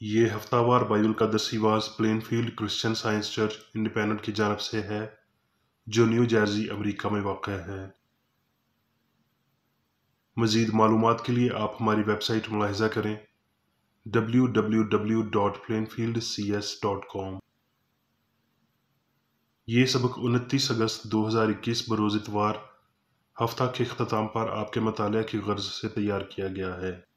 یہ ہفتہ وار بائبل کا درسی واز Plainfield Christian Science Church Independent کی جانب سے ہے جو نیو جرسی امریکہ میں واقع ہے۔ مزید معلومات کے لیے آپ ہماری ویب سائٹ ملاحظہ کریں www.plainfieldcs.com۔ یہ سبق 29 اگست 2021 بروز اتوار ہفتہ کے اختتام پر آپ کے مطالعہ کی غرض سے تیار کیا گیا ہے۔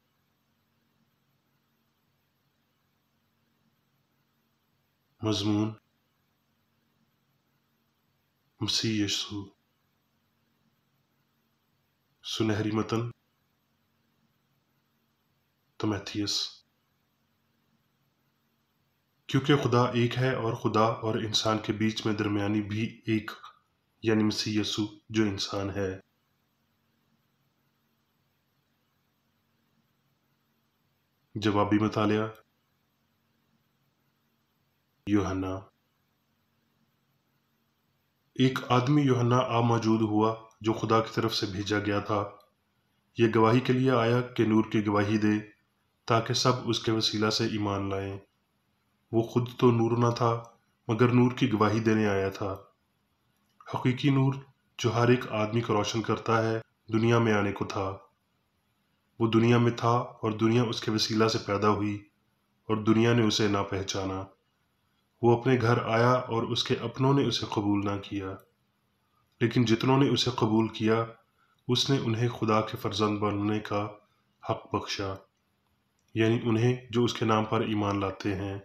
مضمون: مسیح یسوع۔ سنہری متن: تیموتھیوس۔ کیونکہ خدا ایک ہے اور خدا اور انسان کے بیچ میں درمیانی بھی ایک، یعنی مسیح یسوع جو انسان ہے۔ جوابی مطالعہ: یوحنا۔ ایک آدمی یوحنا موجود ہوا جو خدا کی طرف سے بھیجا گیا تھا۔ یہ گواہی کے لیے آیا کہ نور کی گواہی دے تاکہ سب اس کے وسیلہ سے ایمان لائیں۔ وہ خود تو نور نہ تھا مگر نور کی گواہی دینے آیا تھا۔ حقیقی نور جو ہر ایک آدمی کو روشن کرتا ہے دنیا میں آنے کو تھا۔ وہ دنیا میں تھا اور دنیا اس کے وسیلہ سے پیدا ہوئی اور دنیا نے اسے نہ پہچانا۔ وہ اپنے گھر آیا اور اس کے اپنوں نے اسے قبول نہ کیا، لیکن جتنوں نے اسے قبول کیا اس نے انہیں خدا کے فرزند بننے کا حق بخشا، یعنی انہیں جو اس کے نام پر ایمان لاتے ہیں۔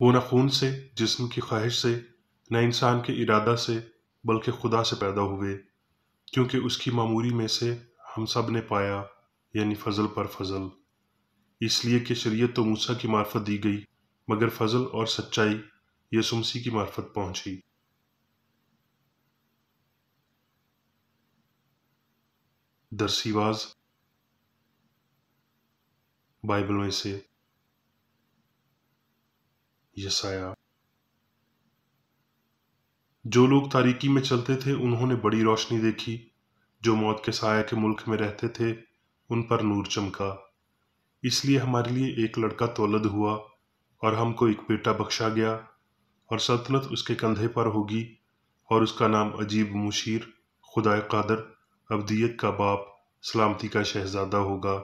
وہ نہ خون سے، جسم کی خواہش سے، نہ انسان کے ارادہ سے، بلکہ خدا سے پیدا ہوئے، کیونکہ اس کی معموری میں سے ہم سب نے پایا، یعنی فضل پر فضل۔ اس لیے کہ شریعت تو موسیٰ کی معرفت دی گئی، مگر فضل اور سچائی یسوع مسیح کی معرفت پہنچی۔ درسی واز بائبل میں سے یسایہ۔ جو لوگ تاریکی میں چلتے تھے انہوں نے بڑی روشنی دیکھی، جو موت کے سایہ کے ملک میں رہتے تھے ان پر نور چمکا۔ اس لیے ہمارے لیے ایک لڑکا تولد ہوا اور ہم کو ایک بیٹا بخشا گیا، اور سلطنت اس کے کندھے پر ہوگی، اور اس کا نام عجیب، مشیر، خدائے قادر، ابدیت کا باپ، سلامتی کا شہزادہ ہوگا۔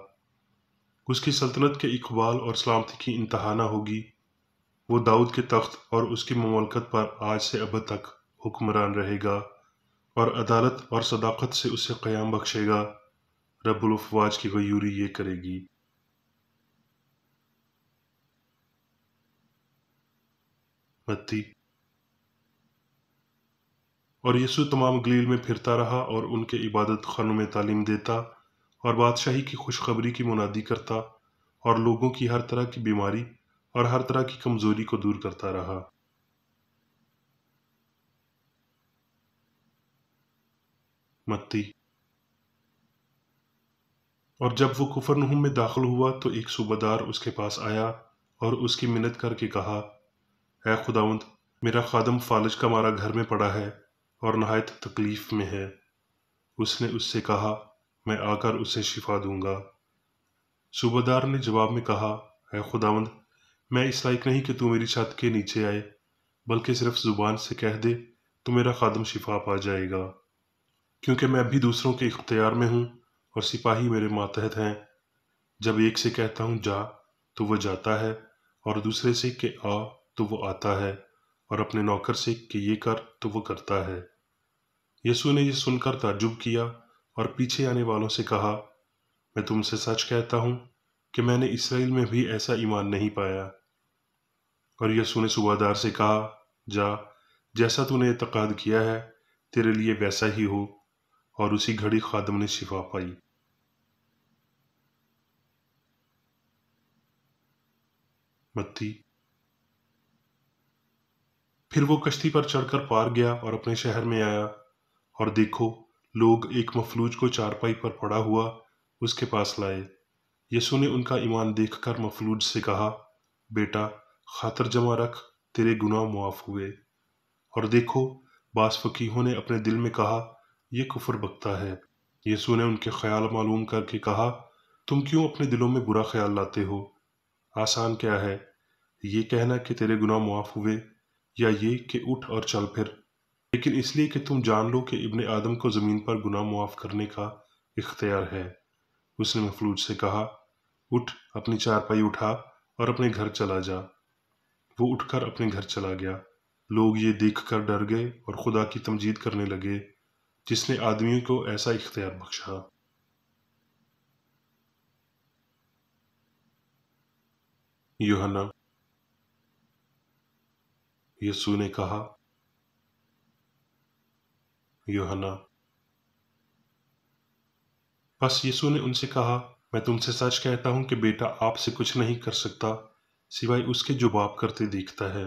اس کی سلطنت کے اقبال اور سلامتی کی انتہا نہ ہوگی۔ وہ داؤد کے تخت اور اس کی مملکت پر آج سے ابد تک حکمران رہے گا، اور عدالت اور صداقت سے اسے قیام بخشے گا۔ رب الافواج کی غیوری یہ کرے گی۔ متی۔ اور یسوع تمام گلیل میں پھرتا رہا اور ان کے عبادت خانوں میں تعلیم دیتا اور بادشاہی کی خوشخبری کی منادی کرتا اور لوگوں کی ہر طرح کی بیماری اور ہر طرح کی کمزوری کو دور کرتا رہا۔ متی۔ اور جب وہ کفرنہوم میں داخل ہوا تو ایک صوبیدار اس کے پاس آیا اور اس کی منت کر کے کہا، اے خداوند، میرا خادم فالج کا مارا گھر میں پڑا ہے اور نہایت تکلیف میں ہے۔ اس نے اس سے کہا، میں آ کر اسے شفا دوں گا۔ صوبیدار نے جواب میں کہا، اے خداوند، میں اس لائق نہیں کہ تو میری چھت کے نیچے آئے، بلکہ صرف زبان سے کہہ دے تو میرا خادم شفا پا جائے گا، کیونکہ میں بھی دوسروں کے اختیار میں ہوں اور سپاہی میرے ماتحت ہیں۔ جب ایک سے کہتا ہوں جا تو وہ جاتا ہے، اور دوسرے سے کہ آ تو وہ آتا ہے، اور اپنے نوکر سے کہ یہ کر تو وہ کرتا ہے۔ یسوع نے یہ سن کر تعجب کیا اور پیچھے آنے والوں سے کہا، میں تم سے سچ کہتا ہوں کہ میں نے اسرائیل میں بھی ایسا ایمان نہیں پایا۔ اور یسوع نے صوبیدار سے کہا، جا، جیسا تو نے اعتقاد کیا ہے تیرے لیے ویسا ہی ہو، اور اسی گھڑی خادم نے شفا پائی۔ متی۔ پھر وہ کشتی پر چڑھ کر پار گیا اور اپنے شہر میں آیا، اور دیکھو، لوگ ایک مفلوج کو چارپائی پر پڑا ہوا اس کے پاس لائے۔ یسوع نے ان کا ایمان دیکھ کر مفلوج سے کہا، بیٹا، خاطر جمع رکھ، تیرے گناہ معاف ہوئے۔ اور دیکھو، بعض فقیہوں نے اپنے دل میں کہا، یہ کفر بکتا ہے۔ یسوع نے ان کے خیال معلوم کر کے کہا، تم کیوں اپنے دلوں میں برا خیال لاتے ہو؟ آسان کیا ہے، یہ کہنا کہ تیرے گناہ معاف ہوئے، یا یہ کہ اٹھ اور چل پھر؟ لیکن اس لیے کہ تم جان لو کہ ابن آدم کو زمین پر گناہ معاف کرنے کا اختیار ہے۔ اس نے مفلوج سے کہا، اٹھ، اپنی چارپائی اٹھا اور اپنے گھر چلا جا۔ وہ اٹھ کر اپنے گھر چلا گیا۔ لوگ یہ دیکھ کر ڈر گئے اور خدا کی تمجید کرنے لگے جس نے آدمیوں کو ایسا اختیار بخشا۔ یوحنا۔ یسوع نے کہا، یوحنا۔ بس یسوع نے ان سے کہا، میں تم سے سچ کہتا ہوں کہ بیٹا آپ سے کچھ نہیں کر سکتا سوائے اس کے جو باپ کرتے دیکھتا ہے،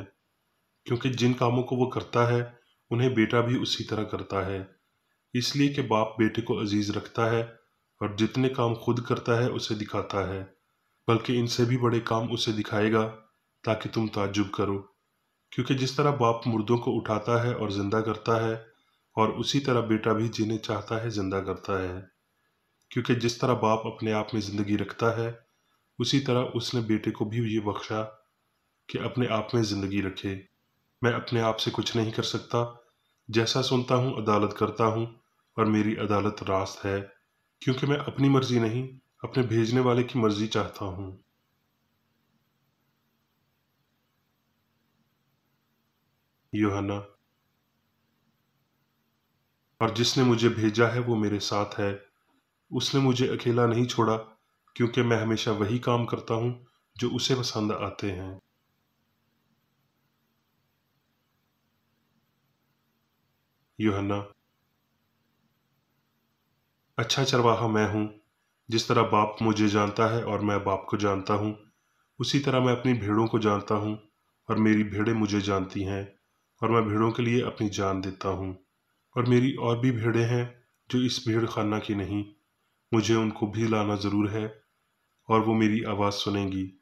کیونکہ جن کاموں کو وہ کرتا ہے انہیں بیٹا بھی اسی طرح کرتا ہے، اس لیے کہ باپ بیٹے کو عزیز رکھتا ہے اور جتنے کام خود کرتا ہے اسے دکھاتا ہے، بلکہ ان سے بھی بڑے کام اسے دکھائے گا تاکہ تم تعجب کرو، کیونکہ جس طرح باپ مردوں کو اٹھاتا ہے اور زندہ کرتا ہے، اور اسی طرح بیٹا بھی جنہیں چاہتا ہے زندہ کرتا ہے، کیونکہ جس طرح باپ اپنے آپ میں زندگی رکھتا ہے اسی طرح اس نے بیٹے کو بھی یہ بخشا کہ اپنے آپ میں زندگی رکھے۔ میں اپنے آپ سے کچھ نہیں کر سکتا، جیسا سنتا ہوں عدالت کرتا ہوں، اور میری عدالت راست ہے، کیونکہ میں اپنی مرضی نہیں اپنے بھیجنے والے کی مرضی چاہتا ہوں۔ یوحنا۔ اور جس نے مجھے بھیجا ہے وہ میرے ساتھ ہے، اس نے مجھے اکیلا نہیں چھوڑا، کیونکہ میں ہمیشہ وہی کام کرتا ہوں جو اسے پسند آتے ہیں۔ یوحنا۔ اچھا چرواہا میں ہوں، جس طرح باپ مجھے جانتا ہے اور میں باپ کو جانتا ہوں، اسی طرح میں اپنی بھیڑوں کو جانتا ہوں، اور میری بھیڑیں مجھے جانتی ہیں، اور میں بھیڑوں کے لیے اپنی جان دیتا ہوں۔ اور میری اور بھی بھیڑیں ہیں جو اس بھیڑ خانہ کی نہیں، مجھے ان کو بھی لانا ضرور ہے، اور وہ میری آواز سنیں گی،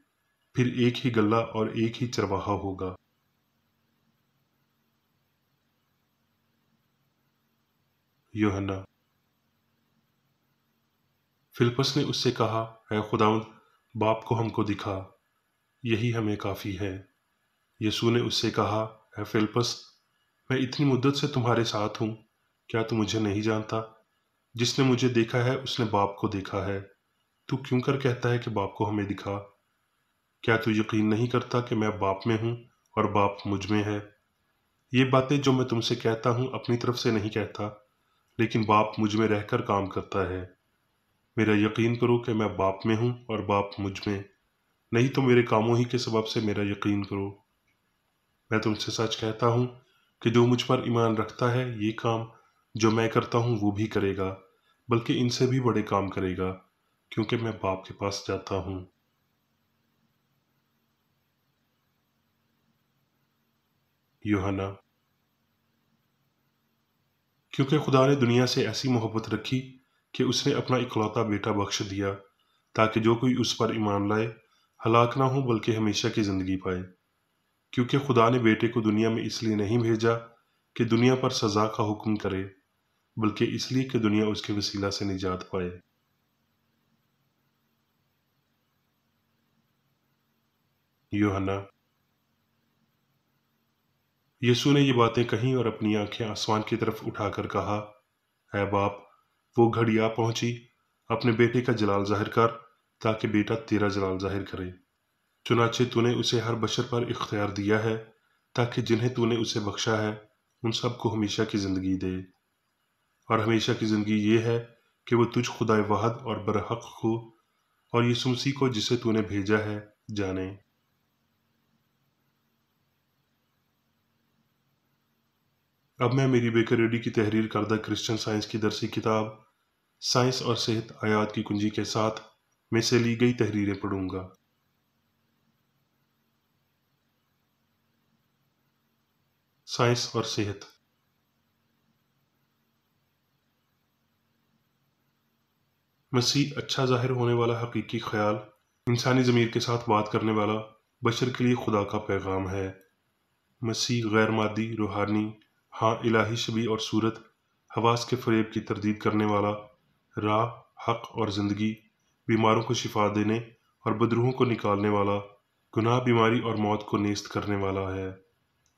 پھر ایک ہی گلہ اور ایک ہی چرواہا ہوگا۔ یوحنا۔ فلپس نے اس سے کہا، اے خداوند، باپ کو ہم کو دکھا، یہی ہمیں کافی ہے۔ یسوع نے اس سے کہا، اے فلپس، میں اتنی مدت سے تمہارے ساتھ ہوں، کیا تو مجھے نہیں جانتا؟ جس نے مجھے دیکھا ہے اس نے باپ کو دیکھا ہے۔ تو کیوں کر کہتا ہے کہ باپ کو ہمیں دکھا؟ کیا تو یقین نہیں کرتا کہ میں باپ میں ہوں اور باپ مجھ میں ہے؟ یہ باتیں جو میں تم سے کہتا ہوں اپنی طرف سے نہیں کہتا، لیکن باپ مجھ میں رہ کر کام کرتا ہے۔ میرا یقین کرو کہ میں باپ میں ہوں اور باپ مجھ میں، نہیں تو میرے کاموں ہی کے سبب سے میرا یقین کرو۔ میں تم سے سچ کہتا ہوں کہ جو مجھ پر ایمان رکھتا ہے یہ کام جو میں کرتا ہوں وہ بھی کرے گا، بلکہ ان سے بھی بڑے کام کرے گا، کیونکہ میں باپ کے پاس جاتا ہوں۔ یوحنا۔ کیونکہ خدا نے دنیا سے ایسی محبت رکھی کہ اس نے اپنا اکلوتا بیٹا بخش دیا، تاکہ جو کوئی اس پر ایمان لائے ہلاک نہ ہو بلکہ ہمیشہ کی زندگی پائے۔ کیونکہ خدا نے بیٹے کو دنیا میں اس لیے نہیں بھیجا کہ دنیا پر سزا کا حکم کرے، بلکہ اس لیے کہ دنیا اس کے وسیلہ سے نجات پائے۔ یوحنا۔ یسوع نے یہ باتیں کہیں اور اپنی آنکھیں آسمان کی طرف اٹھا کر کہا، اے باپ، وہ گھڑی آ پہنچی، اپنے بیٹے کا جلال ظاہر کر، تاکہ بیٹا تیرا جلال ظاہر کرے۔ چنانچہ تو نے اسے ہر بشر پر اختیار دیا ہے، تاکہ جنہیں تو نے اسے بخشا ہے ان سب کو ہمیشہ کی زندگی دے۔ اور ہمیشہ کی زندگی یہ ہے کہ وہ تجھ خدائے واحد اور برحق کو اور یسوع مسیح کو جسے تو نے بھیجا ہے جانے۔ اب میں میری بیکر ریڈی کی تحریر کردہ کرسچن سائنس کی درسی کتاب سائنس اور صحت آیات کی کنجی کے ساتھ میں سے لی گئی تحریریں پڑھوں گا۔ سائنس اور صحت۔ مسیح اچھا ظاہر ہونے والا حقیقی خیال، انسانی ضمیر کے ساتھ بات کرنے والا، بشر کے لیے خدا کا پیغام ہے۔ مسیح غیر مادی، روحانی، ہاں الہی شبیہ اور صورت، حواس کے فریب کی تردید کرنے والا، راہ، حق اور زندگی، بیماروں کو شفا دینے اور بدروحوں کو نکالنے والا، گناہ، بیماری اور موت کو نیست کرنے والا ہے۔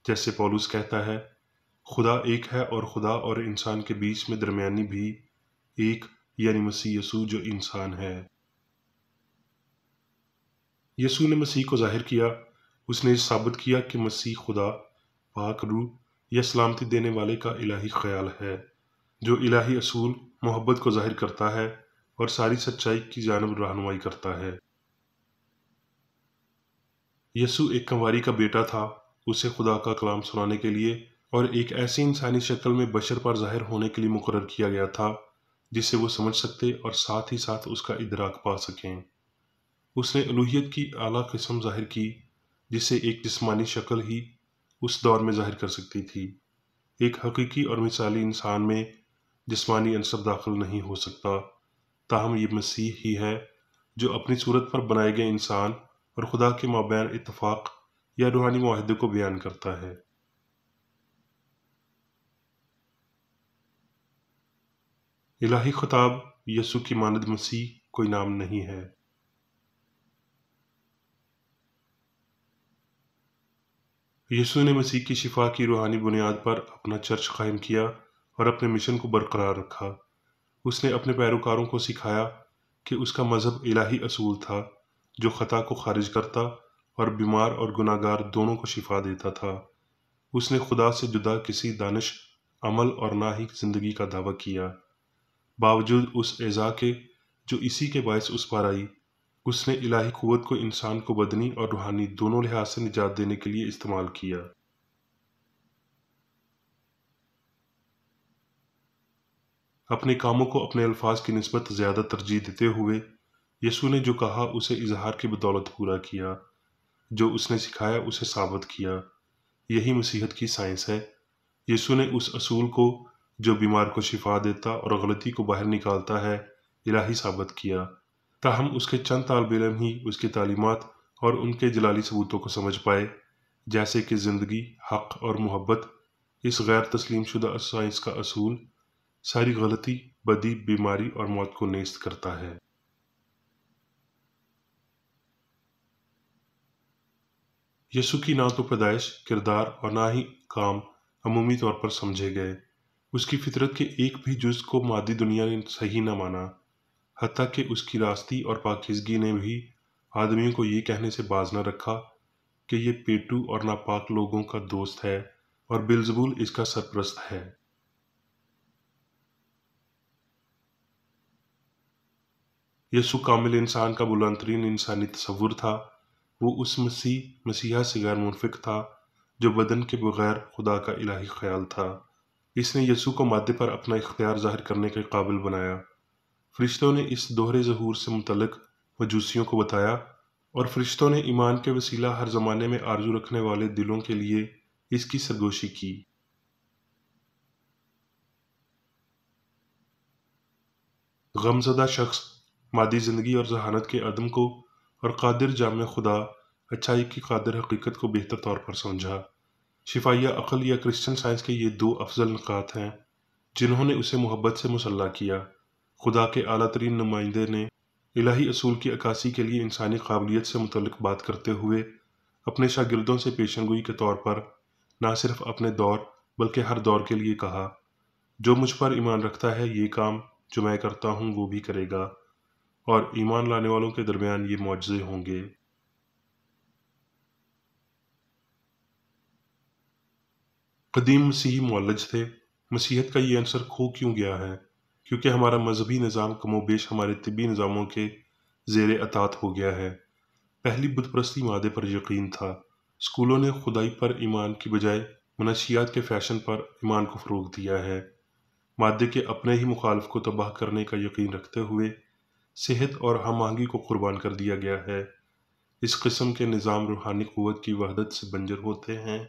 جیسے پولس کہتا ہے، خدا ایک ہے اور خدا اور انسان کے بیچ میں درمیانی بھی ایک، یعنی مسیح یسوع جو انسان ہے۔ یسوع نے مسیح کو ظاہر کیا، اس نے ثابت کیا کہ مسیح خدا، پاک روح یا سلامتی دینے والے کا الہی خیال ہے، جو الہی اصول، محبت کو ظاہر کرتا ہے اور ساری سچائی کی جانب رہنمائی کرتا ہے۔ یسوع ایک کنواری کا بیٹا تھا، اسے خدا کا کلام سنانے کے لیے اور ایک ایسی انسانی شکل میں بشر پر ظاہر ہونے کے لیے مقرر کیا گیا تھا جسے وہ سمجھ سکتے اور ساتھ ہی ساتھ اس کا ادراک پا سکیں۔ اس نے الوہیت کی اعلیٰ قسم ظاہر کی جسے ایک جسمانی شکل ہی اس دور میں ظاہر کر سکتی تھی۔ ایک حقیقی اور مثالی انسان میں جسمانی عنصر داخل نہیں ہو سکتا، تاہم یہ مسیح ہی ہے جو اپنی صورت پر بنائے گئے انسان اور خدا کے مابین اتفاق یا روحانی معاہدے کو بیان کرتا ہے۔ الہی خطاب یسوع کی مانند مسیح کوئی نام نہیں ہے۔ یسوع نے مسیح کی شفا کی روحانی بنیاد پر اپنا چرچ قائم کیا اور اپنے مشن کو برقرار رکھا۔ اس نے اپنے پیروکاروں کو سکھایا کہ اس کا مذہب الہی اصول تھا جو خطا کو خارج کرتا اور بیمار اور گناہ گار دونوں کو شفا دیتا تھا۔ اس نے خدا سے جدا کسی دانش، عمل اور نہ ہی زندگی کا دعویٰ کیا۔ باوجود اس اعزا کے جو اسی کے باعث اس پر آئی، اس نے الہی قوت کو انسان کو بدنی اور روحانی دونوں لحاظ سے نجات دینے کے لیے استعمال کیا۔ اپنے کاموں کو اپنے الفاظ کی نسبت زیادہ ترجیح دیتے ہوئے یسوع نے جو کہا اسے اظہار کی بدولت پورا کیا، جو اس نے سکھایا اسے ثابت کیا۔ یہی مسیحیت کی سائنس ہے۔ یسوع نے اس اصول کو جو بیمار کو شفا دیتا اور غلطی کو باہر نکالتا ہے الہی ثابت کیا، تاہم اس کے چند طالب علم ہی اس کی تعلیمات اور ان کے جلالی ثبوتوں کو سمجھ پائے، جیسے کہ زندگی، حق اور محبت۔ اس غیر تسلیم شدہ سائنس کا اصول ساری غلطی، بدی، بیماری اور موت کو نیست کرتا ہے۔ یسوع کی نہ تو پیدائش، کردار اور نہ ہی کام عمومی طور پر سمجھے گئے۔ اس کی فطرت کے ایک بھی جز کو مادی دنیا نے صحیح نہ مانا، حتیٰ کہ اس کی راستی اور پاکیزگی نے بھی آدمیوں کو یہ کہنے سے باز نہ رکھا کہ یہ پیٹو اور ناپاک لوگوں کا دوست ہے اور بیلزبول اس کا سرپرست ہے۔ یسوع کامل انسان کا بلند ترین انسانی تصور تھا۔ وہ اس مسیحا سے غیر منفک تھا جو بدن کے بغیر خدا کا الہی خیال تھا۔ اس نے یسوع کو مادے پر اپنا اختیار ظاہر کرنے کے قابل بنایا۔ فرشتوں نے اس دوہرے ظہور سے متعلق مجوسیوں کو بتایا، اور فرشتوں نے ایمان کے وسیلہ ہر زمانے میں آرزو رکھنے والے دلوں کے لیے اس کی سرگوشی کی۔ غمزدہ شخص مادی زندگی اور ذہانت کے عدم کو اور قادر جامع خدا اچائی کی قادر حقیقت کو بہتر طور پر سمجھا۔ شفائیہ عقل یا کرسچن سائنس کے یہ دو افضل نکات ہیں جنہوں نے اسے محبت سے مسلح کیا۔ خدا کے اعلیٰ ترین نمائندے نے الہی اصول کی عکاسی کے لیے انسانی قابلیت سے متعلق بات کرتے ہوئے اپنے شاگردوں سے پیشن گوئی کے طور پر نہ صرف اپنے دور بلکہ ہر دور کے لیے کہا، جو مجھ پر ایمان رکھتا ہے یہ کام جو میں کرتا ہوں وہ بھی کرے گا، اور ایمان لانے والوں کے درمیان یہ معجزے ہوں گے۔ قدیم مسیحی معالج تھے۔ مسیحیت کا یہ عنصر کھو کیوں گیا ہے؟ کیونکہ ہمارا مذہبی نظام کم و بیش ہمارے طبی نظاموں کے زیر اطاعت ہو گیا ہے۔ پہلی بت پرستی مادے پر یقین تھا۔ اسکولوں نے خدائی پر ایمان کی بجائے منشیات کے فیشن پر ایمان کو فروغ دیا ہے۔ مادے کے اپنے ہی مخالف کو تباہ کرنے کا یقین رکھتے ہوئے صحت اور ہم آہنگی کو قربان کر دیا گیا ہے۔ اس قسم کے نظام روحانی قوت کی وحدت سے بنجر ہوتے ہیں،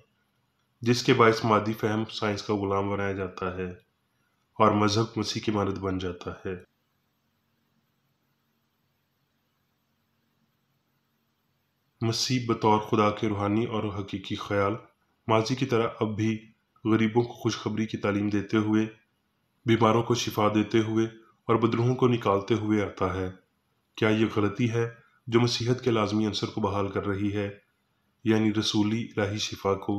جس کے باعث مادی فہم سائنس کا غلام بنایا جاتا ہے اور مذہب مسیح کی مانند بن جاتا ہے۔ مسیح بطور خدا کے روحانی اور حقیقی خیال ماضی کی طرح اب بھی غریبوں کو خوشخبری کی تعلیم دیتے ہوئے، بیماروں کو شفا دیتے ہوئے اور بدروحوں کو نکالتے ہوئے آتا ہے۔ کیا یہ غلطی ہے جو مسیحت کے لازمی عنصر کو بحال کر رہی ہے، یعنی رسولی الہی شفا کو؟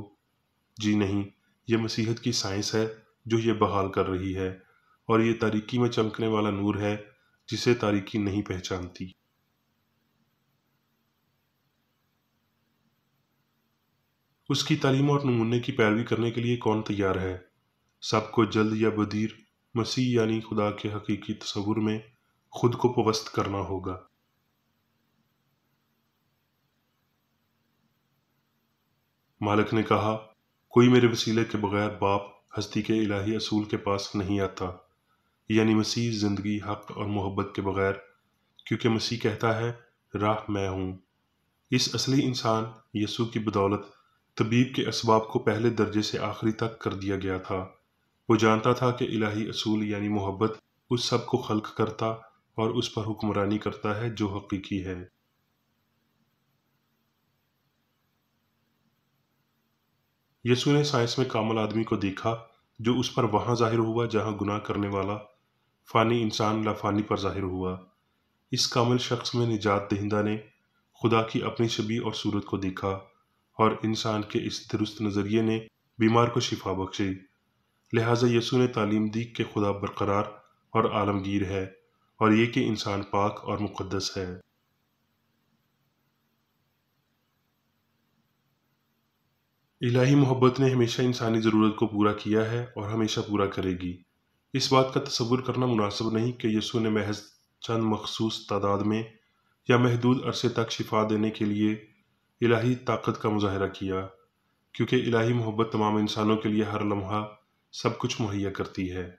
جی نہیں، یہ مسیحت کی سائنس ہے جو یہ بحال کر رہی ہے، اور یہ تاریکی میں چمکنے والا نور ہے جسے تاریکی نہیں پہچانتی۔ اس کی تعلیم اور نمونے کی پیروی کرنے کے لیے کون تیار ہے؟ سب کو جلد یا بدیر مسیح یعنی خدا کے حقیقی تصور میں خود کو پوست کرنا ہوگا۔ مالک نے کہا، کوئی میرے وسیلے کے بغیر باپ ہستی کے الہی اصول کے پاس نہیں آتا، یعنی مسیح زندگی، حق اور محبت کے بغیر، کیونکہ مسیح کہتا ہے، راہ میں ہوں۔ اس اصلی انسان یسوع کی بدولت طبیب کے اسباب کو پہلے درجے سے آخری تک کر دیا گیا تھا۔ وہ جانتا تھا کہ الہی اصول یعنی محبت اس سب کو خلق کرتا اور اس پر حکمرانی کرتا ہے جو حقیقی ہے۔ یسوع نے سائنس میں کامل آدمی کو دیکھا جو اس پر وہاں ظاہر ہوا جہاں گناہ کرنے والا فانی انسان لافانی پر ظاہر ہوا۔ اس کامل شخص میں نجات دہندہ نے خدا کی اپنی شبیہ اور صورت کو دیکھا، اور انسان کے اس درست نظریے نے بیمار کو شفا بخشی۔ لہٰذا یسوع نے تعلیم دی کہ خدا برقرار اور عالمگیر ہے، اور یہ کہ انسان پاک اور مقدس ہے۔ الہی محبت نے ہمیشہ انسانی ضرورت کو پورا کیا ہے اور ہمیشہ پورا کرے گی۔ اس بات کا تصور کرنا مناسب نہیں کہ یسوع نے محض چند مخصوص تعداد میں یا محدود عرصے تک شفا دینے کے لیے الہی طاقت کا مظاہرہ کیا، کیونکہ الہی محبت تمام انسانوں کے لیے ہر لمحہ سب کچھ مہیا کرتی ہے۔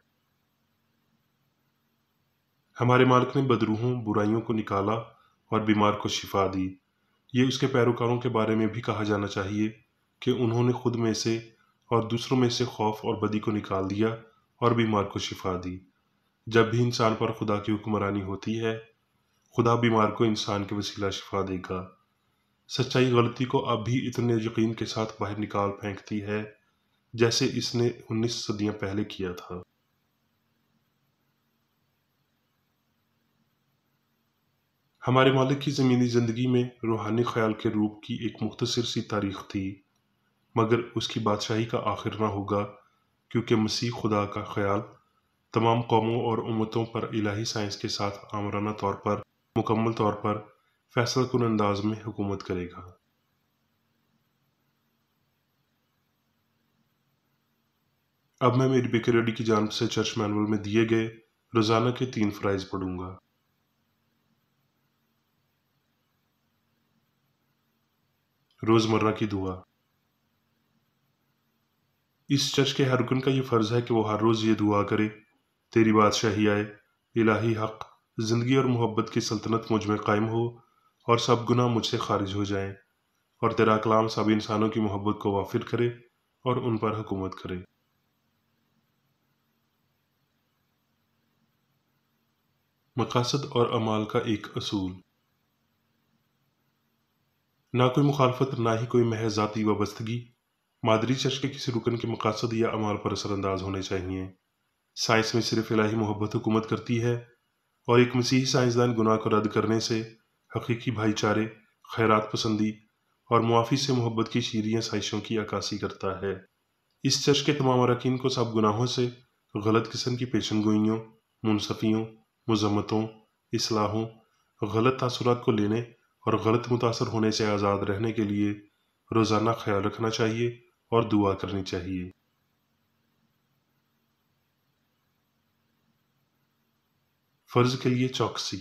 ہمارے مالک نے بدروحوں برائیوں کو نکالا اور بیمار کو شفا دی۔ یہ اس کے پیروکاروں کے بارے میں بھی کہا جانا چاہیے کہ انہوں نے خود میں سے اور دوسروں میں سے خوف اور بدی کو نکال دیا اور بیمار کو شفا دی۔ جب بھی انسان پر خدا کی حکمرانی ہوتی ہے، خدا بیمار کو انسان کے وسیلہ شفا دے گا۔ سچائی غلطی کو اب بھی اتنے یقین کے ساتھ باہر نکال پھینکتی ہے جیسے اس نے 19 صدیاں پہلے کیا تھا۔ ہمارے مالک کی زمینی زندگی میں روحانی خیال کے روپ کی ایک مختصر سی تاریخ تھی، مگر اس کی بادشاہی کا آخر نہ ہوگا، کیونکہ مسیح خدا کا خیال تمام قوموں اور امتوں پر الہی سائنس کے ساتھ آمرانہ طور پر مکمل طور پر فیصلہ کن انداز میں حکومت کرے گا۔ اب میں میری بیکر ریڈی کی جانب سے چرچ مینول میں دیے گئے روزانہ کے 3 فرائض پڑھوں گا۔ روزمرہ کی دعا۔ اس چرچ کے ہر رکن کا یہ فرض ہے کہ وہ ہر روز یہ دعا کرے، تیری بادشاہی آئے، الہی حق، زندگی اور محبت کی سلطنت مجھ میں قائم ہو، اور سب گناہ مجھ سے خارج ہو جائیں، اور تیرا کلام سب انسانوں کی محبت کو وافر کرے اور ان پر حکومت کرے۔ مقاصد اور اعمال کا ایک اصول۔ نہ کوئی مخالفت، نہ ہی کوئی محض ذاتی وابستگی مادری چرچ کے کسی رکن کے مقاصد یا اعمال پر اثر انداز ہونے چاہیے۔ سائنس میں صرف الہی محبت حکومت کرتی ہے، اور ایک مسیحی سائنسدان گناہ کو رد کرنے سے، حقیقی بھائی چارے، خیرات پسندی اور معافی سے محبت کی شیریں سائشوں کی عکاسی کرتا ہے۔ اس چرچ کے تمام اراکین کو سب گناہوں سے، غلط قسم کی پیشن گوئیوں، منصفیوں، مذمتوں، اصلاحوں، غلط تاثرات کو لینے اور غلط متاثر ہونے سے آزاد رہنے کے لیے روزانہ خیال رکھنا چاہیے اور دعا کرنی چاہیے۔ فرض کے لیے چوکسی۔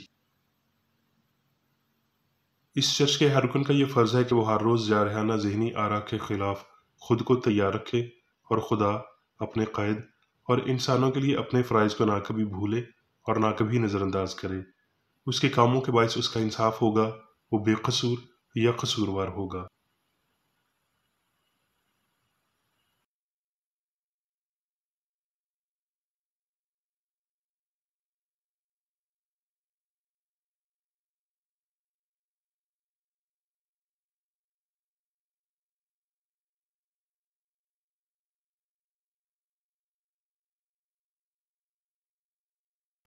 اس چرچ کے ہر رکن کا یہ فرض ہے کہ وہ ہر روز جارحانہ ذہنی آرا کے خلاف خود کو تیار رکھے اور خدا، اپنے قائد اور انسانوں کے لیے اپنے فرائض کو نہ کبھی بھولے اور نہ کبھی نظر انداز کرے۔ اس کے کاموں کے باعث اس کا انصاف ہوگا، وہ بے قصور یا قصوروار ہوگا۔